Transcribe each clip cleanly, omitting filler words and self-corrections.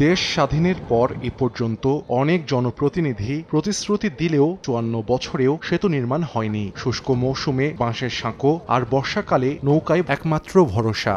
দেশ স্বাধীনের পর এ পর্যন্ত অনেক জনপ্রতিনিধি প্রতিশ্রুতি দিলেও ৫৪ বছরেও সেতু নির্মাণ হয়নি। শুষ্ক মৌসুমে বাঁশের সাঁকো আর বর্ষাকালে নৌকায় একমাত্র ভরসা।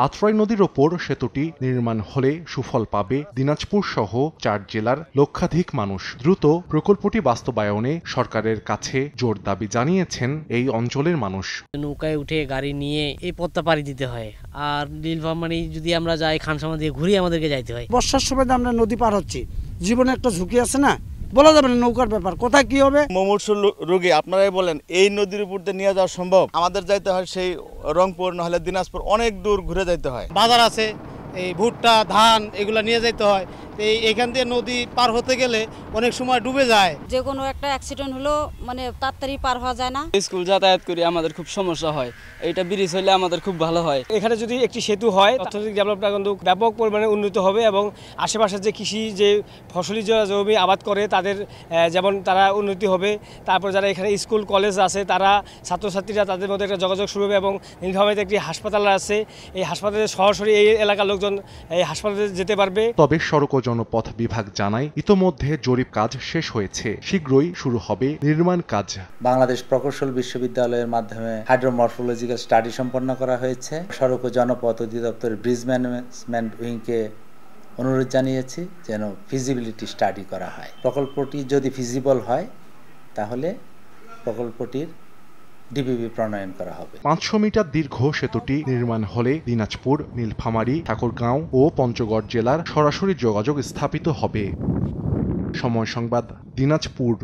আত্রাই নদীর ওপর সেতুটি নির্মাণ হলে সুফল পাবে দিনাজপুর সহ ৪ জেলার লক্ষাধিক মানুষ। দ্রুত প্রকল্পটি বাস্তবায়নে সরকারের কাছে জোর দাবি জানিয়েছেন এই অঞ্চলের মানুষ। নৌকায় উঠে গাড়ি নিয়ে এই পথটা পাড়ি দিতে হয়, আর নীলফামারী যদি আমরা যাই খানসামা দিয়ে ঘুরিয়ে আমাদেরকে যাইতে হয়। বর্ষার সময় আমরা নদী পার হচ্ছি, জীবনে একটা ঝুঁকি আছে না, বলা যাবে না নৌকার ব্যাপার কোথায় কি হবে। মুমূর্ষু রোগী আপনারাই বলেন এই নদীর উপর দিয়ে নিয়ে যাওয়া সম্ভব? আমাদের যাইতে হয় সেই রংপুর নাহলে দিনাজপুর, অনেক দূর ঘুরে যাইতে হয়। বাজার আছে, এই ভুট্টা ধান এগুলা নিয়ে যাইতে হয়। এইখান দিয়ে নদী পার হতে গেলে অনেক সময় ডুবে যায়। যে কোনো একটা অ্যাক্সিডেন্ট হলো মানে তাড়াতাড়ি পার হওয়া যায় না। স্কুল যাতায়াত করি আমাদের খুব সমস্যা হয়, এইটা ব্রিজ হলে আমাদের খুব ভালো হয়। এখানে যদি একটি সেতু হয় অর্থনৈতিক ডেভেলপটা কিন্তু ব্যাপক পরিমাণে উন্নত হবে এবং আশেপাশের যে কৃষি যে ফসলি জমি আবাদ করে তাদের যেমন তারা উন্নতি হবে। তারপর যারা এখানে স্কুল কলেজ আছে তারা ছাত্রছাত্রীরা তাদের মধ্যে একটা যোগাযোগ শুরু হবে এবং নীলফামারীতে একটি হাসপাতাল আছে, এই হাসপাতালে সরাসরি এই এলাকার লোকজন এই হাসপাতালে যেতে পারবে। তবে সড়ক ও জনপথ বিভাগ জানায় ইতোমধ্যে জরিপ কাজ শেষ হয়েছে, শীঘ্রই শুরু হবে নির্মাণ কাজ। বাংলাদেশ প্রকৌশল বিশ্ববিদ্যালয়ের মাধ্যমে হাইড্রোমরফোলজিক্যাল স্টাডি সম্পন্ন করা হয়েছে। সড়ক ও জনপথ অধিদপ্তরের ব্রিজ ম্যানেজমেন্ট উইংকে অনুরোধ জানিয়েছি যেন ফিজিবিলিটি স্টাডি করা হয়। প্রকল্পটি যদি ফিজিবল হয় তাহলে প্রকল্পটির ডিপিপি প্রণয়ন করা হবে। ৫০০ মিটার দীর্ঘ সেতুটি নির্মাণ হলে দিনাজপুর, নীলফামারী, ঠাকুরগাঁও ও পঞ্চগড় জেলার সরাসরি যোগাযোগ স্থাপিত হবে। সময় সংবাদ, দিনাজপুর।